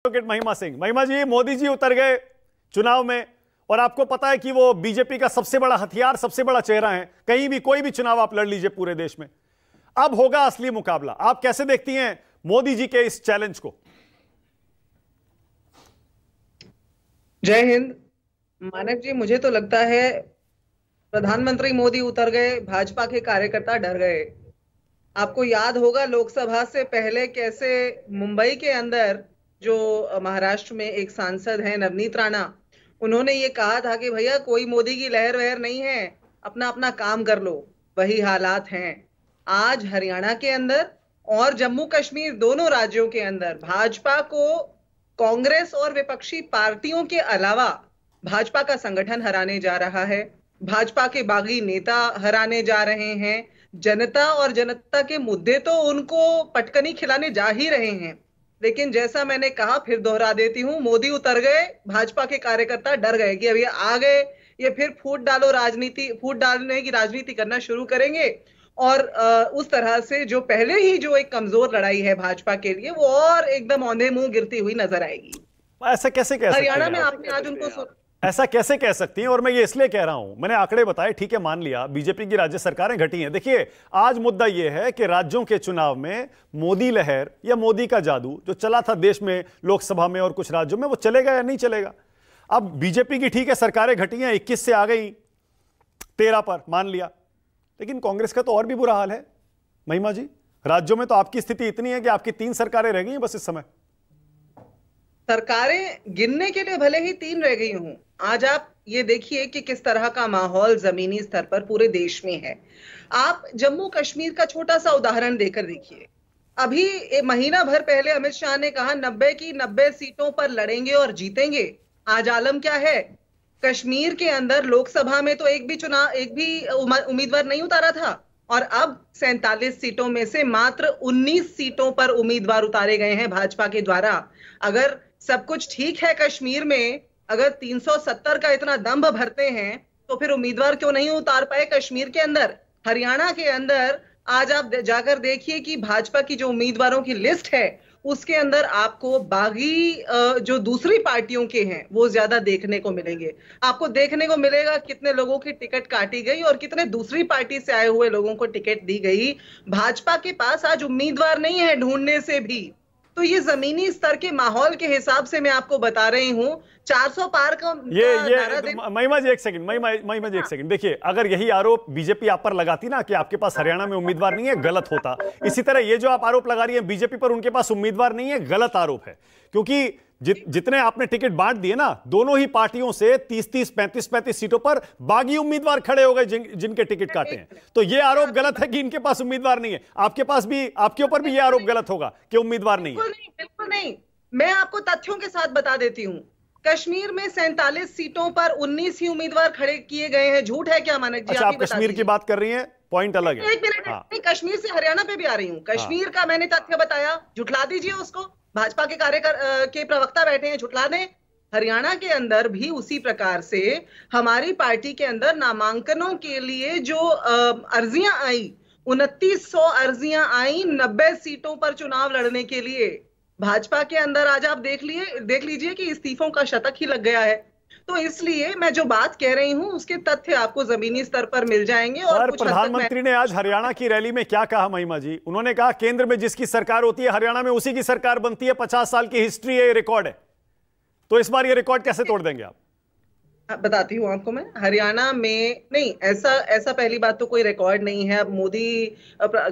Advocate महिमा सिंह। महिमा जी, मोदी जी उतर गए चुनाव में और आपको पता है कि वो बीजेपी का सबसे बड़ा हथियार, सबसे बड़ा चेहरा है। कहीं भी कोई भी चुनाव आप लड़ लीजिए पूरे देश में, अब होगा असली मुकाबला। आप कैसे देखती हैं मोदी जी के इस चैलेंज को? जय हिंद। मानक जी, मुझे तो लगता है प्रधानमंत्री मोदी उतर गए, भाजपा के कार्यकर्ता डर गए। आपको याद होगा लोकसभा से पहले कैसे मुंबई के अंदर जो महाराष्ट्र में एक सांसद हैं नवनीत राणा, उन्होंने ये कहा था कि भैया कोई मोदी की लहर वहर नहीं है, अपना अपना काम कर लो। वही हालात हैं आज हरियाणा के अंदर और जम्मू कश्मीर, दोनों राज्यों के अंदर। भाजपा को कांग्रेस और विपक्षी पार्टियों के अलावा भाजपा का संगठन हराने जा रहा है, भाजपा के बागी नेता हराने जा रहे हैं। जनता और जनता के मुद्दे तो उनको पटकनी खिलाने जा ही रहे हैं, लेकिन जैसा मैंने कहा, फिर दोहरा देती हूं, मोदी उतर गए, भाजपा के कार्यकर्ता डर गए कि अब ये आ गए, ये फिर फूट डालने की राजनीति करना शुरू करेंगे और उस तरह से जो पहले ही जो एक कमजोर लड़ाई है भाजपा के लिए, वो और एकदम औंधे मुंह गिरती हुई नजर आएगी। ऐसा कैसे कह सकते हैं? हरियाणा में आपने आज उनको ऐसा कैसे कह सकती हैं? और मैं ये इसलिए कह रहा हूं, मैंने आंकड़े बताए, ठीक है, मान लिया बीजेपी की राज्य सरकारें घटी हैं। देखिए, आज मुद्दा यह है कि राज्यों के चुनाव में मोदी लहर या मोदी का जादू जो चला था देश में, लोकसभा में और कुछ राज्यों में, वो चलेगा या नहीं चलेगा। अब बीजेपी की ठीक है सरकारें घटी हैं, 21 से आ गई 13 पर, मान लिया, लेकिन कांग्रेस का तो और भी बुरा हाल है महिमा जी। राज्यों में तो आपकी स्थिति इतनी है कि आपकी 3 सरकारें रह गई हैं बस इस समय। सरकारें गिनने के लिए भले ही 3 रह गई हूं, आज आप ये देखिए कि किस तरह का माहौल जमीनी स्तर पर पूरे देश में है। आप जम्मू कश्मीर का छोटा सा उदाहरण देकर देखिए। अभी महीना भर पहले अमित शाह ने कहा 90 की 90 सीटों पर लड़ेंगे और जीतेंगे। आज आलम क्या है? कश्मीर के अंदर लोकसभा में तो एक भी उम्मीदवार नहीं उतारा था, और अब 47 सीटों में से मात्र 19 सीटों पर उम्मीदवार उतारे गए हैं भाजपा के द्वारा। अगर सब कुछ ठीक है कश्मीर में, अगर 370 का इतना दंभ भरते हैं, तो फिर उम्मीदवार क्यों नहीं उतार पाए कश्मीर के अंदर? हरियाणा के अंदर आज आप जाकर देखिए कि भाजपा की जो उम्मीदवारों की लिस्ट है, उसके अंदर आपको बागी जो दूसरी पार्टियों के हैं वो ज्यादा देखने को मिलेंगे। आपको देखने को मिलेगा कितने लोगों की टिकट काटी गई और कितने दूसरी पार्टी से आए हुए लोगों को टिकट दी गई। भाजपा के पास आज उम्मीदवार नहीं है ढूंढने से भी। तो ये जमीनी स्तर के माहौल के हिसाब से मैं आपको बता रही हूं। 400 पार का ये महिमा जी एक सेकंड, देखिए, अगर यही आरोप बीजेपी आप पर लगाती ना कि आपके पास हरियाणा में उम्मीदवार नहीं है, गलत होता। इसी तरह ये जो आप आरोप लगा रही है बीजेपी पर उनके पास उम्मीदवार नहीं है, गलत आरोप है। क्योंकि जितने आपने टिकट बांट दिए ना, दोनों ही पार्टियों से 30-30, 35-35 सीटों पर बागी उम्मीदवार खड़े हो गए जिनके टिकट काटे हैं। तो ये आरोप गलत है कि इनके पास उम्मीदवार नहीं है। आपके पास भी, आपके ऊपर भी ये आरोप गलत होगा कि उम्मीदवार नहीं है। बिल्कुल नहीं। मैं आपको तथ्यों के साथ बता देती हूं। कश्मीर में 47 सीटों पर 19 ही उम्मीदवार खड़े किए गए हैं। झूठ है क्या मानक जी? अच्छा, आप कश्मीर की बात कर रही हैं, पॉइंट अलग है। एक मिनट, कश्मीर से हरियाणा पे भी आ रही हूँ। कश्मीर का मैंने तथ्य बताया, झुठला दीजिए उसको। भाजपा के के प्रवक्ता बैठे हैं, झुठला दें। हरियाणा के अंदर भी उसी प्रकार से हमारी पार्टी के अंदर नामांकनों के लिए जो अर्जियां आई, 2900 अर्जियां आई 90 सीटों पर चुनाव लड़ने के लिए। भाजपा के अंदर आज आप देख लीजिए कि इस्तीफों का शतक ही लग गया है। तो इसलिए मैं जो बात कह रही हूं उसके तथ्य आपको जमीनी स्तर पर मिल जाएंगे। और प्रधानमंत्री ने आज हरियाणा की रैली में क्या कहा महिमा जी? उन्होंने कहा केंद्र में जिसकी सरकार होती है हरियाणा में उसी की सरकार बनती है। 50 साल की हिस्ट्री है, ये रिकॉर्ड है। तो इस बार ये रिकॉर्ड कैसे तोड़ देंगे आप? बताती हूँ आपको मैं। हरियाणा में नहीं, ऐसा पहली बात तो कोई रिकॉर्ड नहीं है। अब मोदी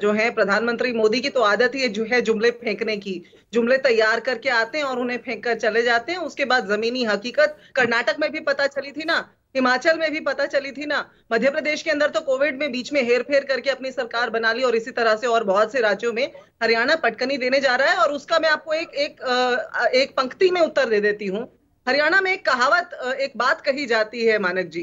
जो है, प्रधानमंत्री मोदी की तो आदत ही जो है जुमले फेंकने की। जुमले तैयार करके आते हैं और उन्हें फेंक कर चले जाते हैं। उसके बाद जमीनी हकीकत कर्नाटक में भी पता चली थी ना, हिमाचल में भी पता चली थी ना, मध्य प्रदेश के अंदर तो कोविड में बीच में हेर फेर करके अपनी सरकार बना ली, और इसी तरह से और बहुत से राज्यों में हरियाणा पटकनी देने जा रहा है। और उसका मैं आपको एक पंक्ति में उत्तर दे देती हूँ। हरियाणा में एक कहावत, एक बात कही जाती है मानक जी,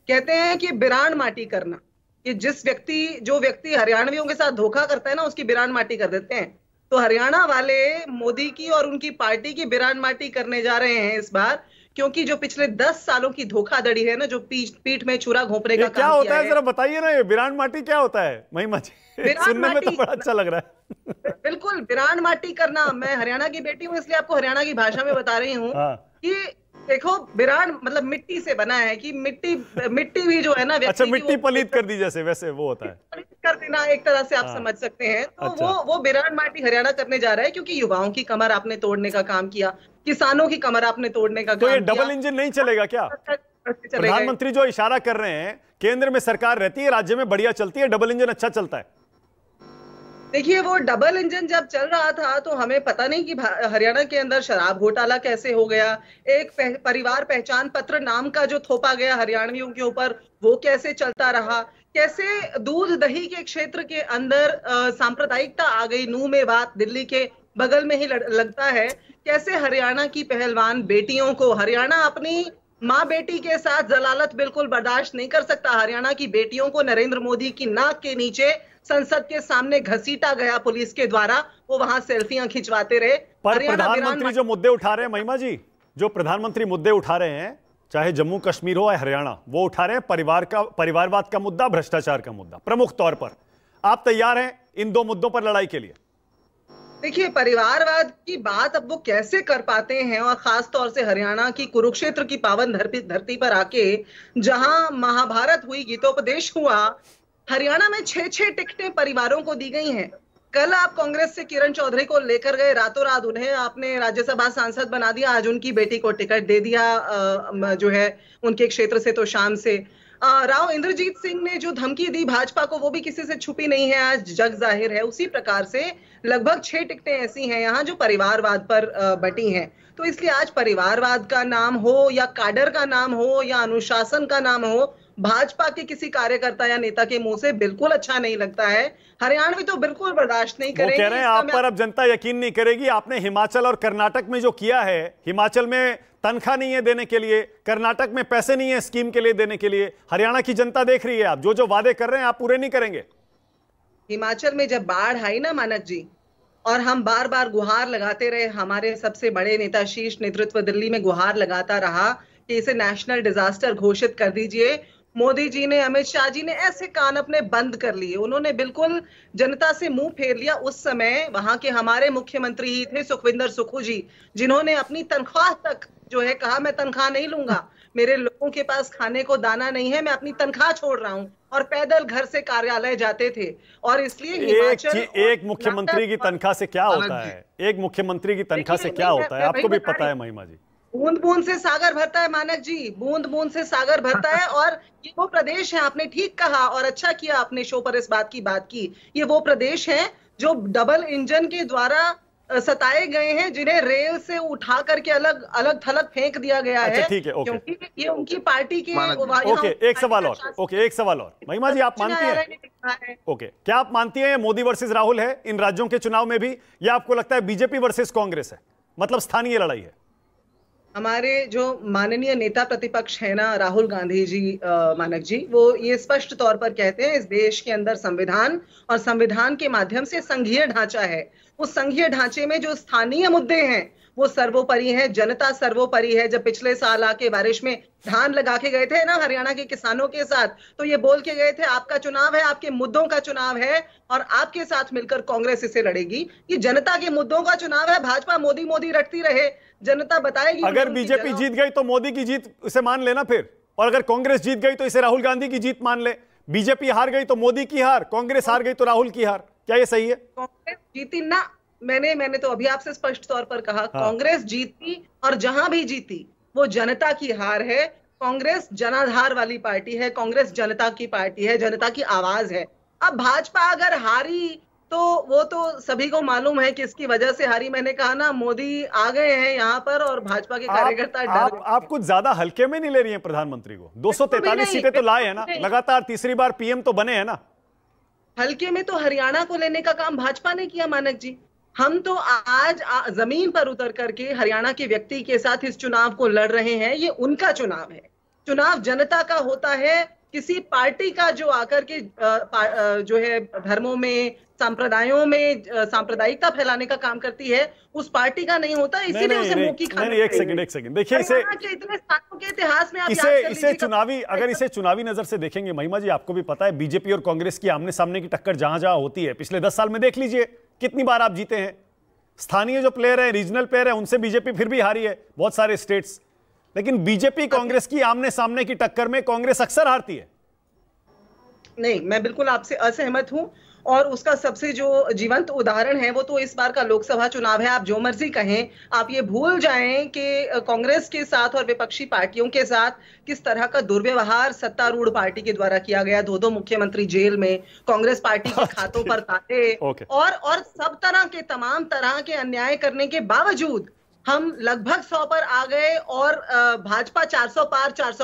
कहते हैं कि बिरान माटी करना, कि जो व्यक्ति हरियाणवियों के साथ धोखा करता है ना, उसकी बिरान माटी कर देते हैं। तो हरियाणा वाले मोदी की और उनकी पार्टी की बिरान माटी करने जा रहे हैं इस बार, क्योंकि जो पिछले 10 सालों की धोखाधड़ी है ना, जो पीठ में छुरा घोंपने का क्या काम होता किया है, जरा बताइए ना, ये बिरान माटी क्या होता है महिमा जी? बिरान सुनने में तो माटी बड़ा अच्छा लग रहा है। बिल्कुल बिरान माटी करना। मैं हरियाणा की बेटी हूँ, इसलिए आपको हरियाणा की भाषा में बता रही हूँ हाँ। कि देखो, बिरान मतलब मिट्टी से बना है, कि मिट्टी मिट्टी भी जो है ना अच्छा, व्यक्ति की, मिट्टी वो पलीत कर दी जैसे, वैसे वो होता है। पलीत कर देना, एक तरह से आप हाँ। समझ सकते हैं। तो अच्छा। वो बिरान माटी हरियाणा करने जा रहा है, क्योंकि युवाओं की कमर आपने तोड़ने का काम किया, किसानों की कमर आपने तोड़ने का तो ये काम किया। डबल इंजन नहीं चलेगा क्या? चले गए। प्रधानमंत्री जो इशारा कर रहे हैं, केंद्र में सरकार रहती है, राज्य में बढ़िया चलती है, डबल इंजन अच्छा चलता है। देखिए, वो डबल इंजन जब चल रहा था तो हमें पता नहीं कि हरियाणा के अंदर शराब घोटाला कैसे हो गया, एक परिवार पहचान पत्र नाम का जो थोपा गया हरियाणवियों के ऊपर, वो कैसे चलता रहा, कैसे दूध दही के क्षेत्र के अंदर सांप्रदायिकता आ गई, नूह में बात दिल्ली के बगल में ही लगता है, कैसे हरियाणा की पहलवान बेटियों को, हरियाणा अपनी माँ बेटी के साथ जलालत बिल्कुल बर्दाश्त नहीं कर सकता, हरियाणा की बेटियों को नरेंद्र मोदी की नाक के नीचे संसद के सामने घसीटा गया पुलिस के द्वारा, वो वहां सेल्फियां खिंचवाते रहे। पर प्रधानमंत्री जो मुद्दे उठा रहे हैं महिमा जी, जो प्रधानमंत्री मुद्दे उठा रहे हैं, चाहे जम्मू कश्मीर हो या हरियाणा, वो उठा रहे हैं परिवारवाद का मुद्दा, भ्रष्टाचार का मुद्दा प्रमुख तौर पर। आप तैयार हैं इन दो मुद्दों पर लड़ाई के लिए? देखिए, परिवारवाद की बात अब वो कैसे कर पाते हैं, और खास तौर से हरियाणा की कुरुक्षेत्र की पावन धरती पर आके, जहां महाभारत हुई, गीतोपदेश हुआ, हरियाणा में 6-6 टिकटें परिवारों को दी गई हैं। कल आप कांग्रेस से किरण चौधरी को लेकर गए, रातों रात उन्हें आपने राज्यसभा सांसद बना दिया, आज उनकी बेटी को टिकट दे दिया जो है उनके क्षेत्र से, तो शाम से राव इंद्रजीत सिंह ने जो धमकी दी भाजपा को, वो भी किसी से छुपी नहीं है, आज जग जाहिर है। उसी प्रकार से लगभग 6 टिकटें ऐसी हैं यहाँ जो परिवारवाद पर बटी हैं। तो इसलिए आज परिवारवाद का नाम हो या काडर का नाम हो या अनुशासन का नाम हो, भाजपा के किसी कार्यकर्ता या नेता के मुंह से बिल्कुल अच्छा नहीं लगता है। हरियाणवी तो बिल्कुल बर्दाश्त नहीं करेंगे। वो कह रहे हैं आप पर अब जनता यकीन नहीं करेगी। आपने हिमाचल और कर्नाटक में जो किया है, हिमाचल में तनख्वाह नहीं है देने के लिए, कर्नाटक में पैसे नहीं है स्कीम के लिए देने के लिए, हरियाणा की जनता देख रही है, आप जो जो वादे कर रहे हैं आप पूरे नहीं करेंगे। हिमाचल में जब बाढ़ आई ना मानक जी, और हम बार बार गुहार लगाते रहे, हमारे सबसे बड़े नेता शीर्ष नेतृत्व दिल्ली में गुहार लगाता रहा कि इसे नेशनल डिजास्टर घोषित कर दीजिए, मोदी जी ने, अमित शाह जी ने ऐसे कान अपने बंद कर लिए, उन्होंने बिल्कुल जनता से मुंह फेर लिया। उस समय वहां के हमारे मुख्यमंत्री ही थे सुखविंदर सुक्खू जी, जिन्होंने अपनी तनख्वाह तक जो है कहा, मैं तनख्वाह नहीं लूंगा, मेरे लोगों के पास खाने को दाना नहीं है, मैं अपनी तनख्वाह छोड़ रहा हूं, और पैदल घर से कार्यालय जाते थे। और इसलिए हिमाचल एक मुख्यमंत्री की तनख्वाह से क्या होता है, एक मुख्यमंत्री की तनख्वाह से क्या होता है, आपको भी पता है महिमा जी। बूंद बूंद से सागर भरता है मानक जी, बूंद बूंद से सागर भरता है। और ये वो प्रदेश है, आपने ठीक कहा और अच्छा किया आपने शो पर इस बात की, ये वो प्रदेश है जो डबल इंजन के द्वारा सताए गए हैं, जिन्हें रेल से उठा करके अलग अलग थलग फेंक दिया गया है। ठीक है, ओके। क्योंकि ये उनकी पार्टी के ओके, एक सवाल और महिमा जी, आप मानती हैं, ओके, क्या आप मानती हैं मोदी वर्सेस राहुल है इन राज्यों के चुनाव में भी, या आपको लगता है बीजेपी वर्सेस कांग्रेस है, मतलब स्थानीय लड़ाई है? हमारे जो माननीय नेता प्रतिपक्ष है ना राहुल गांधी जी, मानक जी, वो ये स्पष्ट तौर पर कहते हैं इस देश के अंदर संविधान और संविधान के माध्यम से संघीय ढांचा है। उस संघीय ढांचे में जो स्थानीय मुद्दे हैं वो सर्वोपरि है, जनता सर्वोपरि है। जब पिछले साल आके बारिश में धान लगा के गए थे ना हरियाणा के किसानों के साथ, तो ये बोल के गए थे आपका चुनाव है, आपके मुद्दों का चुनाव है और आपके साथ मिलकर कांग्रेस इसे लड़ेगी। ये जनता के मुद्दों का चुनाव है। भाजपा मोदी मोदी रटती रहे, जनता बताएगी। अगर बीजेपी जीत गई तो मोदी की जीत इसे मान लेना फिर, और अगर कांग्रेस जीत गई तो इसे राहुल गांधी की जीत मान ले। बीजेपी हार गई तो मोदी की हार, कांग्रेस हार गई तो राहुल की हार। क्या ये सही है? कांग्रेस जीती ना, मैंने तो अभी आपसे स्पष्ट तौर पर कहा, कांग्रेस जीती और जहां भी जीती वो जनता की हार है। कांग्रेस जनाधार वाली पार्टी है, कांग्रेस जनता की पार्टी है, जनता की आवाज है। अब भाजपा अगर हारी तो वो तो सभी को मालूम है किसकी वजह से हारी। मैंने कहा ना, मोदी आ गए हैं यहाँ पर और भाजपा के कार्यकर्ता डर। आप कुछ ज्यादा हल्के में नहीं ले रही हैं प्रधानमंत्री को? 243 सीटें तो लाए हैं ना, लगातार तीसरी बार पीएम तो बने हैं ना। हल्के में तो हरियाणा को लेने का काम भाजपा ने किया मानक जी। हम तो आज जमीन पर उतर करके हरियाणा के व्यक्ति के साथ इस चुनाव को लड़ रहे हैं। ये उनका चुनाव है, चुनाव जनता का होता है। किसी पार्टी का जो आकर के जो है धर्मों में, संप्रदायों में सांप्रदायिकता फैलाने का काम करती है, उस पार्टी का नहीं होता, इसीलिए उसे मुंह की खानी नहीं, एक सेकंड देखिए, इसे इतने स्थानों के इतिहास में आप इसे चुनावी, अगर इसे चुनावी नजर से देखेंगे महिमा जी, आपको भी पता है बीजेपी और कांग्रेस की आमने सामने की टक्कर जहां जहां होती है, पिछले 10 साल में देख लीजिए कितनी बार आप जीते हैं। स्थानीय जो प्लेयर है, रीजनल प्लेयर है, उनसे बीजेपी फिर भी हारी है बहुत सारे स्टेट्स, लेकिन बीजेपी कांग्रेस की आमने सामने की टक्कर में कांग्रेस अक्सर हारती है। नहीं, मैं बिल्कुल आपसे असहमत हूं, और उसका सबसे जो जीवंत उदाहरण है वो तो इस बार का लोकसभा चुनाव है। आप जो मर्जी कहें, आप ये भूल जाएं कि कांग्रेस के साथ और विपक्षी पार्टियों के साथ किस तरह का दुर्व्यवहार सत्तारूढ़ पार्टी के द्वारा किया गया। दो मुख्यमंत्री जेल में, कांग्रेस पार्टी के खातों पर ताले और सब तरह के, तमाम तरह के अन्याय करने के बावजूद हम लगभग 100 पर आ गए, और भाजपा 400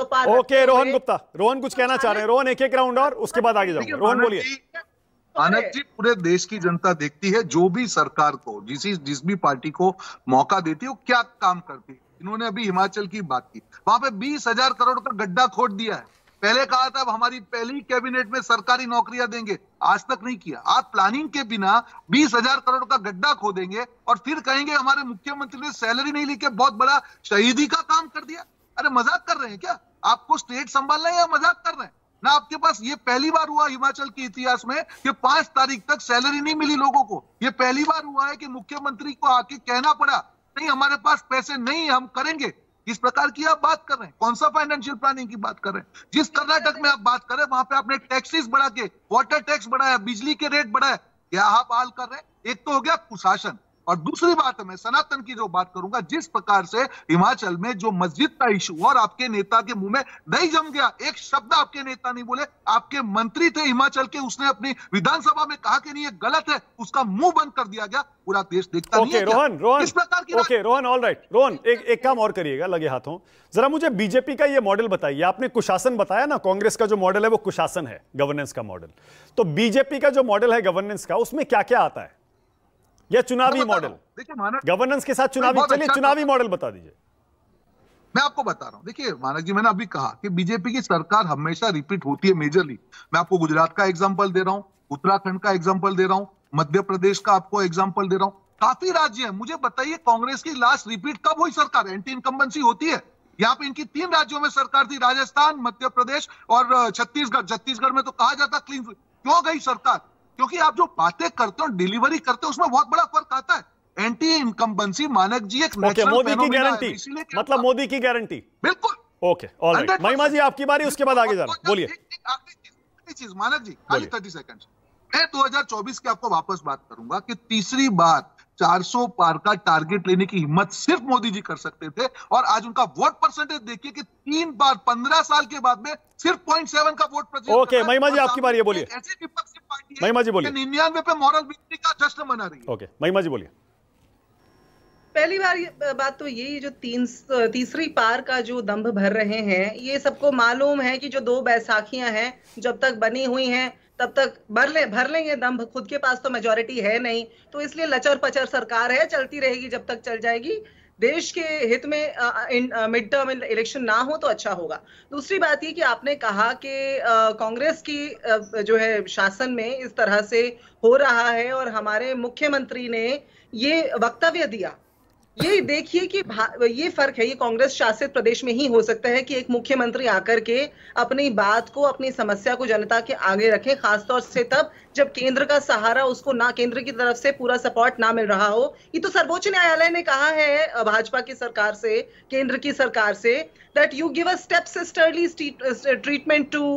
पार। ओके, रोहन गुप्ता, रोहन कुछ कहना चाह रहे हैं। रोहन, एक राउंड और उसके बाद आगे जाऊंगा। रोहन बोलिए। मानक जी, पूरे देश की जनता देखती है जो भी सरकार को, जिस भी पार्टी को मौका देती है वो क्या काम करती है। इन्होंने अभी हिमाचल की बात की, वहां पे 20,000 करोड़ का गड्ढा खोद दिया है। पहले कहा था हमारी पहली कैबिनेट में सरकारी नौकरियां देंगे, आज तक नहीं किया। आप प्लानिंग के बिना 20,000 करोड़ का गड्ढा खोदेंगे और फिर कहेंगे हमारे मुख्यमंत्री ने सैलरी नहीं ली के बहुत बड़ा शहीदी का काम कर दिया। अरे मजाक कर रहे हैं क्या? आपको स्टेट संभालना है या मजाक कर रहे हैं ना? आपके पास ये पहली बार हुआ हिमाचल के इतिहास में कि 5 तारीख तक सैलरी नहीं मिली लोगों को। ये पहली बार हुआ है कि मुख्यमंत्री को आके कहना पड़ा नहीं हमारे पास पैसे नहीं, हम करेंगे। इस प्रकार की आप बात कर रहे हैं, कौन सा फाइनेंशियल प्लानिंग की बात कर रहे हैं? जिस कर्नाटक में आप बात कर रहे हैं वहां पे आपने टैक्सेस बढ़ा के, वाटर टैक्स बढ़ाया, बिजली के रेट बढ़ाए, क्या आप हाल कर रहे हैं? एक तो हो गया कुशासन, और दूसरी बात है, मैं सनातन की जो बात करूंगा, जिस प्रकार से हिमाचल में जो मस्जिद का इशू और आपके नेता के मुंह में दही जम गया, एक शब्द आपके नेता नहीं बोले। आपके मंत्री थे हिमाचल के, उसने अपनी विधानसभा में कहा कि नहीं ये गलत है, उसका मुंह बंद कर दिया गया। पूरा देश देखता नहीं है क्या? रोहन, इस प्रकार की okay Rohan, all right. Rohan, एक काम और करिएगा लगे हाथों, जरा मुझे बीजेपी का ये मॉडल बताइए। आपने कुशासन बताया ना, कांग्रेस का जो मॉडल है वो कुशासन है, गवर्नेंस का मॉडल। तो बीजेपी का जो मॉडल है गवर्नेंस का, उसमें क्या क्या आता है? या चुनावी मॉडल? देखिए, गवर्नेंस के साथ चुनावी, चलिए चुनावी मॉडल बता दीजिए। मैं आपको बता रहा हूं, देखिए मानक जी, मैंने अभी कहा कि बीजेपी की सरकार हमेशा रिपीट होती है मेजरली। मैं आपको गुजरात का एग्जांपल दे रहा हूं, उत्तराखंड का एग्जांपल दे रहा हूं, मध्य प्रदेश का आपको एग्जांपल दे रहा हूं, काफी राज्य है। मुझे बताइए कांग्रेस की लास्ट रिपीट कब हुई सरकार? एंटी इनकम्बेंसी होती है। यहाँ पे इनकी 3 राज्यों में सरकार थी, राजस्थान, मध्य प्रदेश और छत्तीसगढ़। छत्तीसगढ़ में तो कहा जाता क्लीन। क्यों गई सरकार? क्योंकि आप जो बातें करते हो, डिलीवरी करते हो, उसमें बहुत बड़ा फर्क आता है। एंटी इनकम्बेंसी मानक जी एक मोदी की गारंटी, मतलब मोदी की गारंटी, बिल्कुल। Okay, alright. महिमा जी आपकी बारी, उसके बाद आगे जा रहा हूं, बोलिए। आखिरी चीज मानक जी, खाली 30 सेकंड। मैं 2024 की आपको वापस बात करूंगा कि तीसरी बार 400 पार का टारगेट लेने की हिम्मत सिर्फ मोदी जी कर सकते थे, और आज उनका वोट परसेंटेज देखिए कि 3 बार 15 साल के बाद में सिर्फ 0.7 का वोट परसेंटेज। ओके महिमा जी आपकी बारी है, बोलिए। ऐसी विपक्षी पार्टी है महिमा जी बोलिए। 99 पे मॉरल विक्ट्री का जश्न मना रही है। ओके महिमा जी बोलिए। पहली बात तो यही, जो तीसरी पार का जो दंभ भर रहे हैं, ये सबको मालूम है कि जो 2 बैसाखियां हैं जब तक बनी हुई हैं तब तक भर लेंगे दंभ। खुद के पास तो मेजोरिटी है नहीं, तो इसलिए लचर पचर सरकार है, चलती रहेगी जब तक चल जाएगी। देश के हित में मिड टर्म इलेक्शन ना हो तो अच्छा होगा। दूसरी बात ये कि आपने कहा कि कांग्रेस की जो है शासन में इस तरह से हो रहा है, और हमारे मुख्यमंत्री ने ये वक्तव्य दिया। ये देखिए कि ये फर्क है, ये कांग्रेस शासित प्रदेश में ही हो सकता है कि एक मुख्यमंत्री आकर के अपनी बात को, अपनी समस्या को जनता के आगे रखे, खासतौर से तब जब केंद्र का सहारा उसको ना, केंद्र की तरफ से पूरा सपोर्ट ना मिल रहा हो। ये तो सर्वोच्च न्यायालय ने कहा है भाजपा की सरकार से, केंद्र की सरकार से, that you give a step sisterly treatment to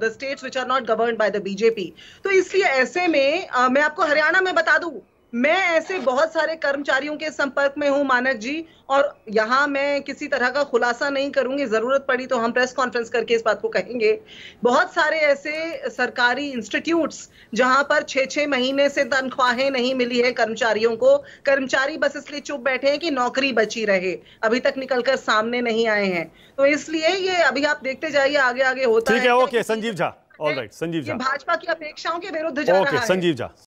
the states which are not governed by the BJP। तो इसलिए ऐसे में मैं आपको हरियाणा में बता दूं, मैं ऐसे बहुत सारे कर्मचारियों के संपर्क में हूं मानक जी, और यहां मैं किसी तरह का खुलासा नहीं करूंगी, जरूरत पड़ी तो हम प्रेस कॉन्फ्रेंस करके इस बात को कहेंगे। बहुत सारे ऐसे सरकारी इंस्टीट्यूट्स जहां पर 6-6 महीने से तनख्वाहें नहीं मिली है कर्मचारियों को, कर्मचारी बस इसलिए चुप बैठे हैं कि नौकरी बची रहे, अभी तक निकलकर सामने नहीं आए हैं। तो इसलिए ये अभी आप देखते जाइए आगे आगे होता है। ठीक है, ओके संजीव झा, ऑलराइट संजीव झा, भाजपा की अपेक्षाओं के विरुद्ध जा रहा है। ओके संजीव झा।